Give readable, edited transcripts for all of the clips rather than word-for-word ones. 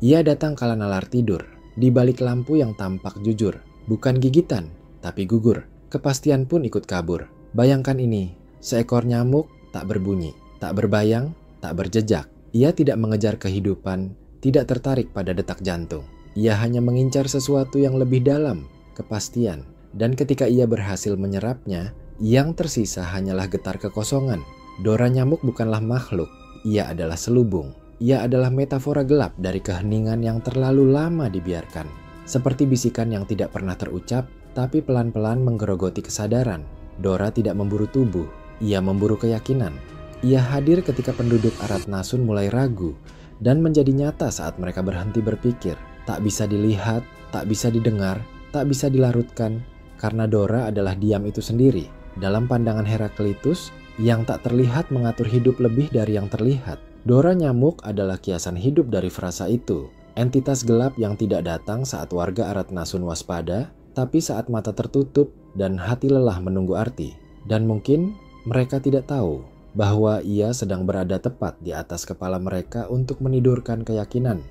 Ia datang kala nalar tidur, di balik lampu yang tampak jujur. Bukan gigitan, tapi gugur. Kepastian pun ikut kabur. Bayangkan ini, seekor nyamuk tak berbunyi, tak berbayang, tak berjejak. Ia tidak mengejar kehidupan, tidak tertarik pada detak jantung. Ia hanya mengincar sesuatu yang lebih dalam, kepastian. Dan ketika ia berhasil menyerapnya, yang tersisa hanyalah getar kekosongan. Dora nyamuk bukanlah makhluk, ia adalah selubung. Ia adalah metafora gelap dari keheningan yang terlalu lama dibiarkan. Seperti bisikan yang tidak pernah terucap, tapi pelan-pelan menggerogoti kesadaran. Dora tidak memburu tubuh, ia memburu keyakinan. Ia hadir ketika penduduk Aratnasun mulai ragu, dan menjadi nyata saat mereka berhenti berpikir. Tak bisa dilihat, tak bisa didengar, tak bisa dilarutkan, karena Dora adalah diam itu sendiri. Dalam pandangan Heraklitus, yang tak terlihat mengatur hidup lebih dari yang terlihat. Dora nyamuk adalah kiasan hidup dari frasa itu. Entitas gelap yang tidak datang saat warga Aratnasun waspada, tapi saat mata tertutup dan hati lelah menunggu arti. Dan mungkin mereka tidak tahu bahwa ia sedang berada tepat di atas kepala mereka untuk menidurkan keyakinan.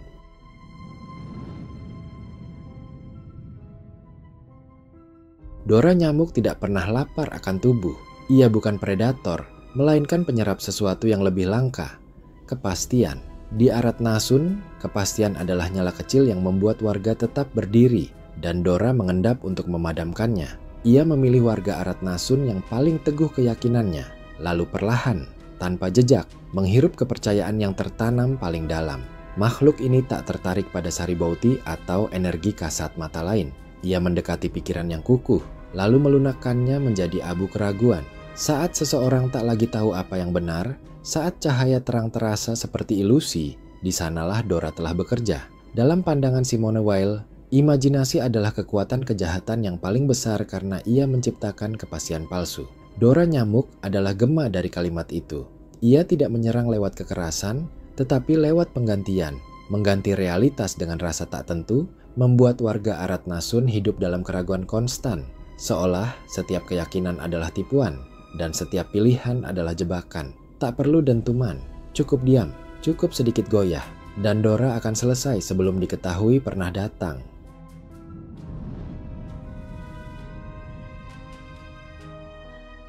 Dora nyamuk tidak pernah lapar akan tubuh. Ia bukan predator, melainkan penyerap sesuatu yang lebih langka. Kepastian. Di Aratnasun, kepastian adalah nyala kecil yang membuat warga tetap berdiri, dan Dora mengendap untuk memadamkannya. Ia memilih warga Aratnasun yang paling teguh keyakinannya, lalu perlahan, tanpa jejak, menghirup kepercayaan yang tertanam paling dalam. Makhluk ini tak tertarik pada Saribauti atau energi kasat mata lain. Ia mendekati pikiran yang kukuh, lalu melunakkannya menjadi abu keraguan. Saat seseorang tak lagi tahu apa yang benar, saat cahaya terang terasa seperti ilusi, di sanalah Dora telah bekerja. Dalam pandangan Simone Weil, imajinasi adalah kekuatan kejahatan yang paling besar karena ia menciptakan kepastian palsu. Dora nyamuk adalah gema dari kalimat itu. Ia tidak menyerang lewat kekerasan, tetapi lewat penggantian. Mengganti realitas dengan rasa tak tentu, membuat warga Aratnasun hidup dalam keraguan konstan. Seolah setiap keyakinan adalah tipuan, dan setiap pilihan adalah jebakan. Tak perlu dentuman, cukup diam, cukup sedikit goyah, dan Dora akan selesai sebelum diketahui pernah datang.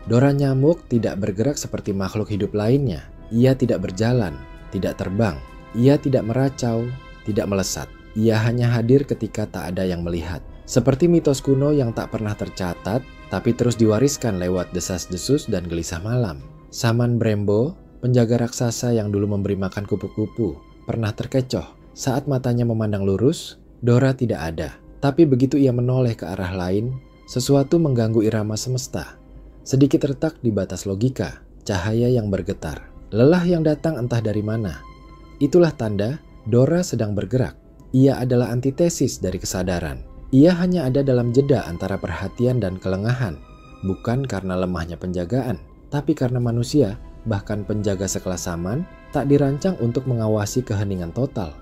Dora nyamuk tidak bergerak seperti makhluk hidup lainnya. Ia tidak berjalan, tidak terbang, ia tidak meracau, tidak melesat. Ia hanya hadir ketika tak ada yang melihat. Seperti mitos kuno yang tak pernah tercatat, tapi terus diwariskan lewat desas-desus dan gelisah malam. Saman Brembo, penjaga raksasa yang dulu memberi makan kupu-kupu, pernah terkecoh. Saat matanya memandang lurus, Dora tidak ada. Tapi begitu ia menoleh ke arah lain, sesuatu mengganggu irama semesta. Sedikit retak di batas logika, cahaya yang bergetar. Lelah yang datang entah dari mana. Itulah tanda Dora sedang bergerak. Ia adalah antitesis dari kesadaran. Ia hanya ada dalam jeda antara perhatian dan kelengahan. Bukan karena lemahnya penjagaan, tapi karena manusia, bahkan penjaga sekelas Saman, tak dirancang untuk mengawasi keheningan total.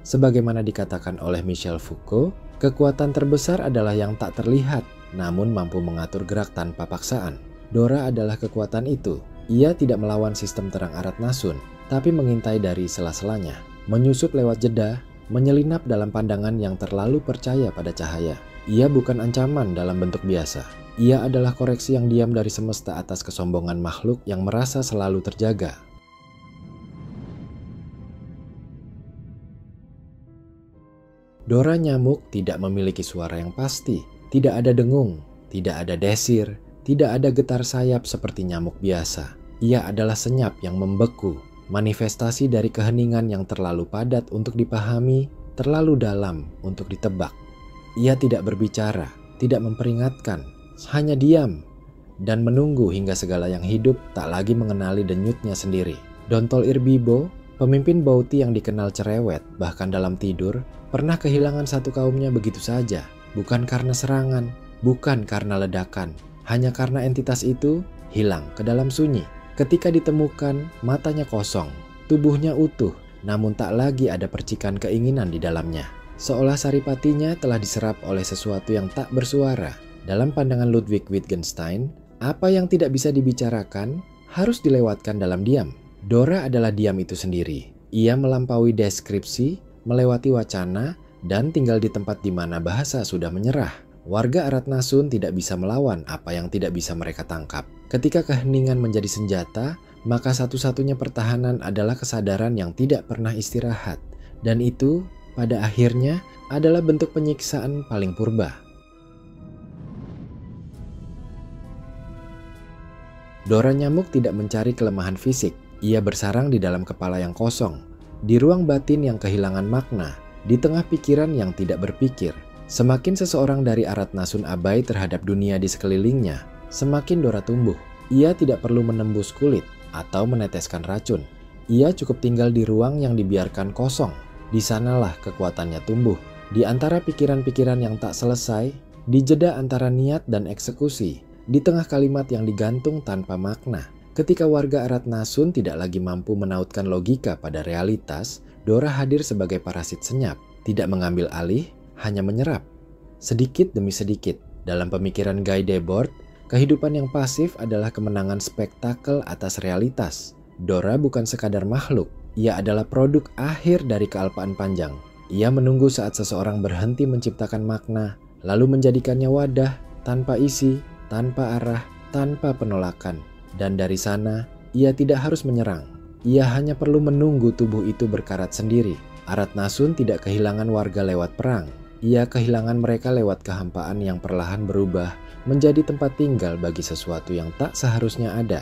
Sebagaimana dikatakan oleh Michel Foucault, kekuatan terbesar adalah yang tak terlihat, namun mampu mengatur gerak tanpa paksaan. Dora adalah kekuatan itu. Ia tidak melawan sistem terang Aratnasun, tapi mengintai dari sela-selanya, menyusup lewat jeda, menyelinap dalam pandangan yang terlalu percaya pada cahaya. Ia bukan ancaman dalam bentuk biasa. Ia adalah koreksi yang diam dari semesta atas kesombongan makhluk yang merasa selalu terjaga. Dora nyamuk tidak memiliki suara yang pasti. Tidak ada dengung, tidak ada desir, tidak ada getar sayap seperti nyamuk biasa. Ia adalah senyap yang membeku, manifestasi dari keheningan yang terlalu padat untuk dipahami, terlalu dalam untuk ditebak. Ia tidak berbicara, tidak memperingatkan, hanya diam dan menunggu hingga segala yang hidup tak lagi mengenali denyutnya sendiri. Dontol Irbibo, pemimpin Bauti yang dikenal cerewet bahkan dalam tidur, pernah kehilangan satu kaumnya begitu saja. Bukan karena serangan, bukan karena ledakan, hanya karena entitas itu hilang ke dalam sunyi. Ketika ditemukan, matanya kosong, tubuhnya utuh, namun tak lagi ada percikan keinginan di dalamnya. Seolah saripatinya telah diserap oleh sesuatu yang tak bersuara. Dalam pandangan Ludwig Wittgenstein, apa yang tidak bisa dibicarakan harus dilewatkan dalam diam. Dora adalah diam itu sendiri. Ia melampaui deskripsi, melewati wacana, dan tinggal di tempat di mana bahasa sudah menyerah. Warga Aratnasun tidak bisa melawan apa yang tidak bisa mereka tangkap. Ketika keheningan menjadi senjata, maka satu-satunya pertahanan adalah kesadaran yang tidak pernah istirahat. Dan itu, pada akhirnya, adalah bentuk penyiksaan paling purba. Dora nyamuk tidak mencari kelemahan fisik. Ia bersarang di dalam kepala yang kosong, di ruang batin yang kehilangan makna, di tengah pikiran yang tidak berpikir. Semakin seseorang dari Aratnasun abai terhadap dunia di sekelilingnya, semakin Dora tumbuh. Ia tidak perlu menembus kulit atau meneteskan racun. Ia cukup tinggal di ruang yang dibiarkan kosong. Di sanalah kekuatannya tumbuh. Di antara pikiran-pikiran yang tak selesai, di jeda antara niat dan eksekusi, di tengah kalimat yang digantung tanpa makna. Ketika warga Aratnasun tidak lagi mampu menautkan logika pada realitas, Dora hadir sebagai parasit senyap, tidak mengambil alih, hanya menyerap. Sedikit demi sedikit, dalam pemikiran Guy Debord, kehidupan yang pasif adalah kemenangan spektakel atas realitas. Dora bukan sekadar makhluk, ia adalah produk akhir dari kealpaan panjang. Ia menunggu saat seseorang berhenti menciptakan makna, lalu menjadikannya wadah, tanpa isi, tanpa arah, tanpa penolakan. Dan dari sana, ia tidak harus menyerang. Ia hanya perlu menunggu tubuh itu berkarat sendiri. Aratnasun tidak kehilangan warga lewat perang. Ia kehilangan mereka lewat kehampaan yang perlahan berubah menjadi tempat tinggal bagi sesuatu yang tak seharusnya ada.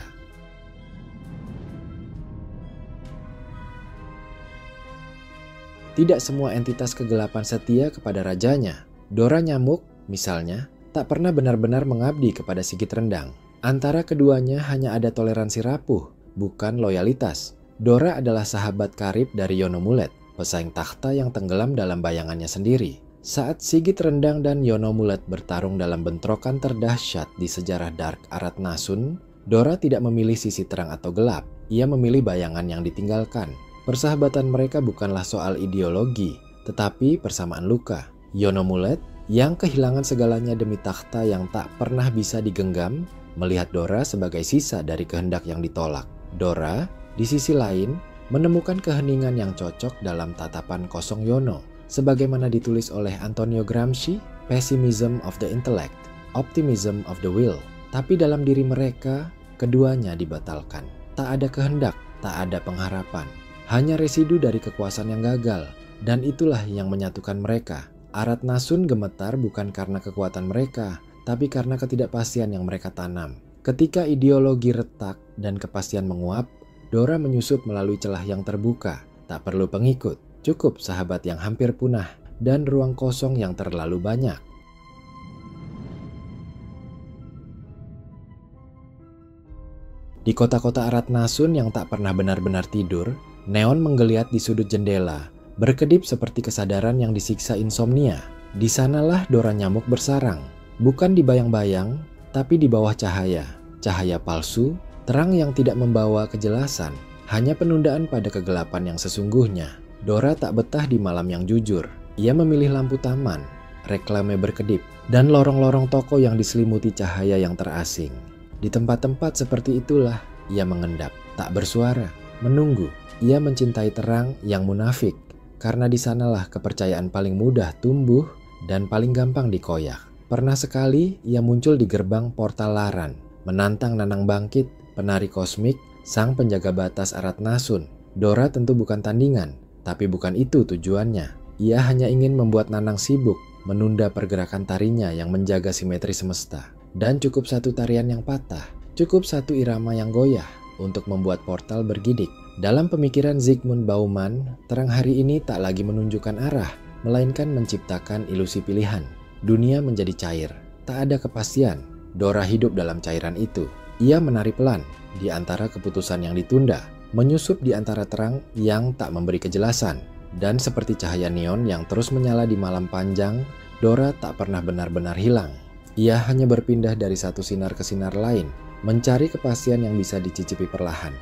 Tidak semua entitas kegelapan setia kepada rajanya. Dora nyamuk, misalnya, tak pernah benar-benar mengabdi kepada Sigit Rendang. Antara keduanya hanya ada toleransi rapuh, bukan loyalitas. Dora adalah sahabat karib dari Yonomulet, pesaing takhta yang tenggelam dalam bayangannya sendiri. Saat Sigit Rendang dan Yonomulet bertarung dalam bentrokan terdahsyat di sejarah Dark Aratnasun, Dora tidak memilih sisi terang atau gelap. Ia memilih bayangan yang ditinggalkan. Persahabatan mereka bukanlah soal ideologi, tetapi persamaan luka. Yonomulet, yang kehilangan segalanya demi takhta yang tak pernah bisa digenggam, melihat Dora sebagai sisa dari kehendak yang ditolak. Dora, di sisi lain, menemukan keheningan yang cocok dalam tatapan kosong Yono. Sebagaimana ditulis oleh Antonio Gramsci, pessimism of the intellect, optimism of the will. Tapi dalam diri mereka, keduanya dibatalkan. Tak ada kehendak, tak ada pengharapan. Hanya residu dari kekuasaan yang gagal. Dan itulah yang menyatukan mereka. Aratnasun gemetar bukan karena kekuatan mereka, tapi karena ketidakpastian yang mereka tanam. Ketika ideologi retak dan kepastian menguap, Dora menyusup melalui celah yang terbuka. Tak perlu pengikut, cukup sahabat yang hampir punah dan ruang kosong yang terlalu banyak. Di kota-kota Aratnasun yang tak pernah benar-benar tidur, neon menggeliat di sudut jendela, berkedip seperti kesadaran yang disiksa insomnia. Di sanalah Dora nyamuk bersarang, bukan di bayang-bayang, tapi di bawah cahaya. Cahaya palsu, terang yang tidak membawa kejelasan, hanya penundaan pada kegelapan yang sesungguhnya. Dora tak betah di malam yang jujur. Ia memilih lampu taman, reklame berkedip, dan lorong-lorong toko yang diselimuti cahaya yang terasing. Di tempat-tempat seperti itulah ia mengendap, tak bersuara, menunggu. Ia mencintai terang yang munafik, karena di sanalah kepercayaan paling mudah tumbuh dan paling gampang dikoyak. Pernah sekali ia muncul di gerbang portal Laran, menantang Nanang Bangkit, penari kosmik, sang penjaga batas Aratnasun. Dora tentu bukan tandingan. Tapi bukan itu tujuannya. Ia hanya ingin membuat Nanang sibuk, menunda pergerakan tarinya yang menjaga simetri semesta. Dan cukup satu tarian yang patah, cukup satu irama yang goyah untuk membuat portal bergidik. Dalam pemikiran Zygmunt Bauman, terang hari ini tak lagi menunjukkan arah, melainkan menciptakan ilusi pilihan. Dunia menjadi cair, tak ada kepastian. Dora hidup dalam cairan itu. Ia menari pelan di antara keputusan yang ditunda, menyusup di antara terang yang tak memberi kejelasan. Dan seperti cahaya neon yang terus menyala di malam panjang, Dora tak pernah benar-benar hilang. Ia hanya berpindah dari satu sinar ke sinar lain, mencari kepastian yang bisa dicicipi perlahan.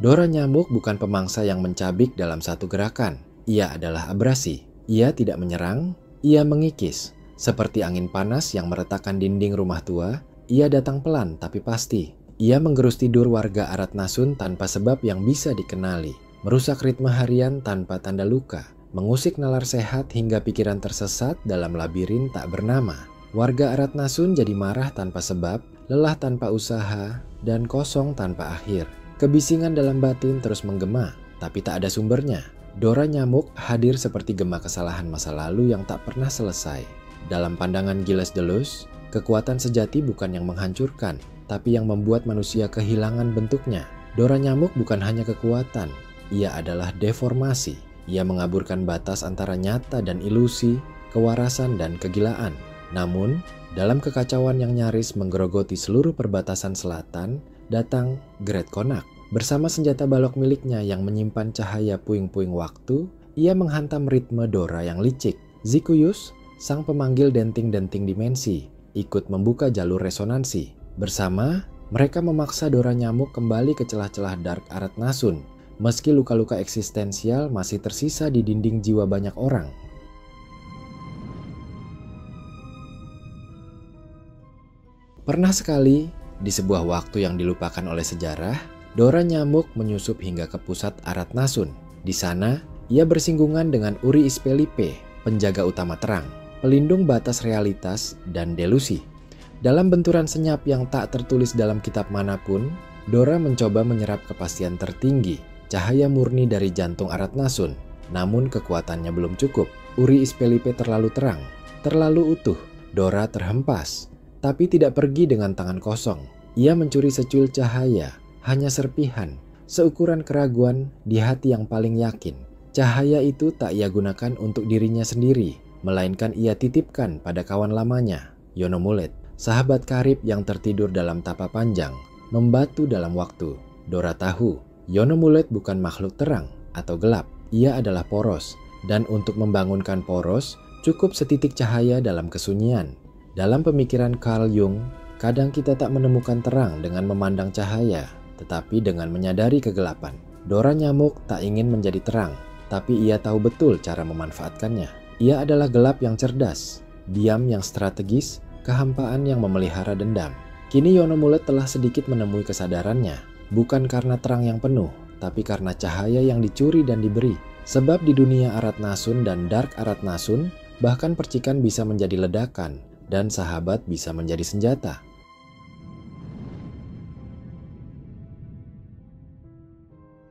Dora nyamuk bukan pemangsa yang mencabik dalam satu gerakan. Ia adalah abrasi. Ia tidak menyerang, ia mengikis. Seperti angin panas yang meretakkan dinding rumah tua, ia datang pelan tapi pasti. Ia menggerus tidur warga Aratnasun tanpa sebab yang bisa dikenali, merusak ritme harian tanpa tanda luka, mengusik nalar sehat hingga pikiran tersesat dalam labirin tak bernama. Warga Aratnasun jadi marah tanpa sebab, lelah tanpa usaha, dan kosong tanpa akhir. Kebisingan dalam batin terus menggema, tapi tak ada sumbernya. Dora nyamuk hadir seperti gema kesalahan masa lalu yang tak pernah selesai. Dalam pandangan Gilles Deleuze, kekuatan sejati bukan yang menghancurkan, tapi yang membuat manusia kehilangan bentuknya. Dora nyamuk bukan hanya kekuatan, ia adalah deformasi. Ia mengaburkan batas antara nyata dan ilusi, kewarasan dan kegilaan. Namun, dalam kekacauan yang nyaris menggerogoti seluruh perbatasan selatan, datang Gret Konak. Bersama senjata balok miliknya yang menyimpan cahaya puing-puing waktu, ia menghantam ritme Dora yang licik. Zikuyus, sang pemanggil denting-denting dimensi, ikut membuka jalur resonansi. Bersama, mereka memaksa Dora nyamuk kembali ke celah-celah Dark Aratnasun, meski luka-luka eksistensial masih tersisa di dinding jiwa banyak orang. Pernah sekali, di sebuah waktu yang dilupakan oleh sejarah, Dora nyamuk menyusup hingga ke pusat Aratnasun. Di sana, ia bersinggungan dengan Uri Ispelipe, penjaga utama terang, pelindung batas realitas dan delusi. Dalam benturan senyap yang tak tertulis dalam kitab manapun, Dora mencoba menyerap kepastian tertinggi, cahaya murni dari jantung Aratnasun. Namun kekuatannya belum cukup. Uri Ispelipe terlalu terang, terlalu utuh. Dora terhempas, tapi tidak pergi dengan tangan kosong. Ia mencuri secuil cahaya, hanya serpihan, seukuran keraguan di hati yang paling yakin. Cahaya itu tak ia gunakan untuk dirinya sendiri, melainkan ia titipkan pada kawan lamanya, Yono Mulet, sahabat karib yang tertidur dalam tapa panjang, membatu dalam waktu. Dora tahu, Yono Mulet bukan makhluk terang atau gelap, ia adalah poros, dan untuk membangunkan poros, cukup setitik cahaya dalam kesunyian. Dalam pemikiran Carl Jung, kadang kita tak menemukan terang dengan memandang cahaya, tetapi dengan menyadari kegelapan. Dora nyamuk tak ingin menjadi terang, tapi ia tahu betul cara memanfaatkannya. Ia adalah gelap yang cerdas, diam yang strategis, kehampaan yang memelihara dendam. Kini Yono Mulet telah sedikit menemui kesadarannya, bukan karena terang yang penuh, tapi karena cahaya yang dicuri dan diberi. Sebab di dunia Aratnasun dan Dark Aratnasun, bahkan percikan bisa menjadi ledakan, dan sahabat bisa menjadi senjata.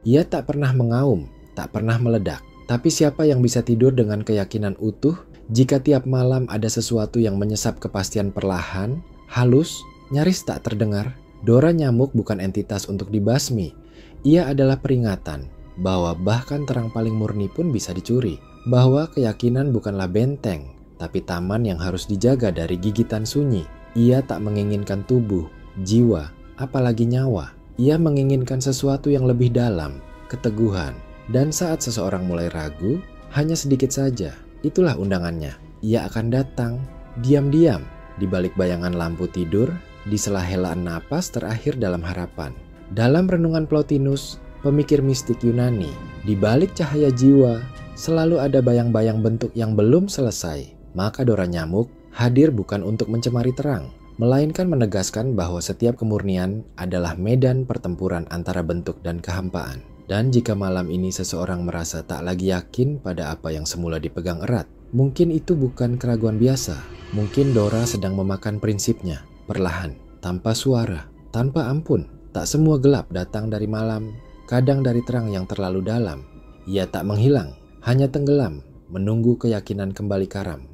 Ia tak pernah mengaum, tak pernah meledak. Tapi siapa yang bisa tidur dengan keyakinan utuh jika tiap malam ada sesuatu yang menyesap kepastian perlahan, halus, nyaris tak terdengar? Dora nyamuk bukan entitas untuk dibasmi. Ia adalah peringatan bahwa bahkan terang paling murni pun bisa dicuri. Bahwa keyakinan bukanlah benteng, tapi taman yang harus dijaga dari gigitan sunyi. Ia tak menginginkan tubuh, jiwa, apalagi nyawa. Ia menginginkan sesuatu yang lebih dalam, keteguhan. Dan saat seseorang mulai ragu, hanya sedikit saja, itulah undangannya. Ia akan datang, diam-diam, di balik bayangan lampu tidur, di sela helaan napas terakhir dalam harapan. Dalam renungan Plotinus, pemikir mistik Yunani, di balik cahaya jiwa, selalu ada bayang-bayang bentuk yang belum selesai. Maka Dora nyamuk hadir bukan untuk mencemari terang, melainkan menegaskan bahwa setiap kemurnian adalah medan pertempuran antara bentuk dan kehampaan. Dan jika malam ini seseorang merasa tak lagi yakin pada apa yang semula dipegang erat, mungkin itu bukan keraguan biasa. Mungkin Dora sedang memakan prinsipnya, perlahan, tanpa suara, tanpa ampun. Tak semua gelap datang dari malam, kadang dari terang yang terlalu dalam. Ia tak menghilang, hanya tenggelam, menunggu keyakinan kembali karam.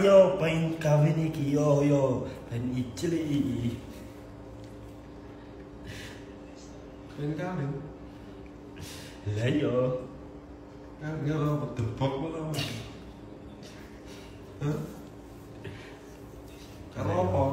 Yo, pengen kawin iki, yo, pengen icil iki. Pengen kawin? Lah yo. Kagak apa tebak malah. Hah? Kalau apa?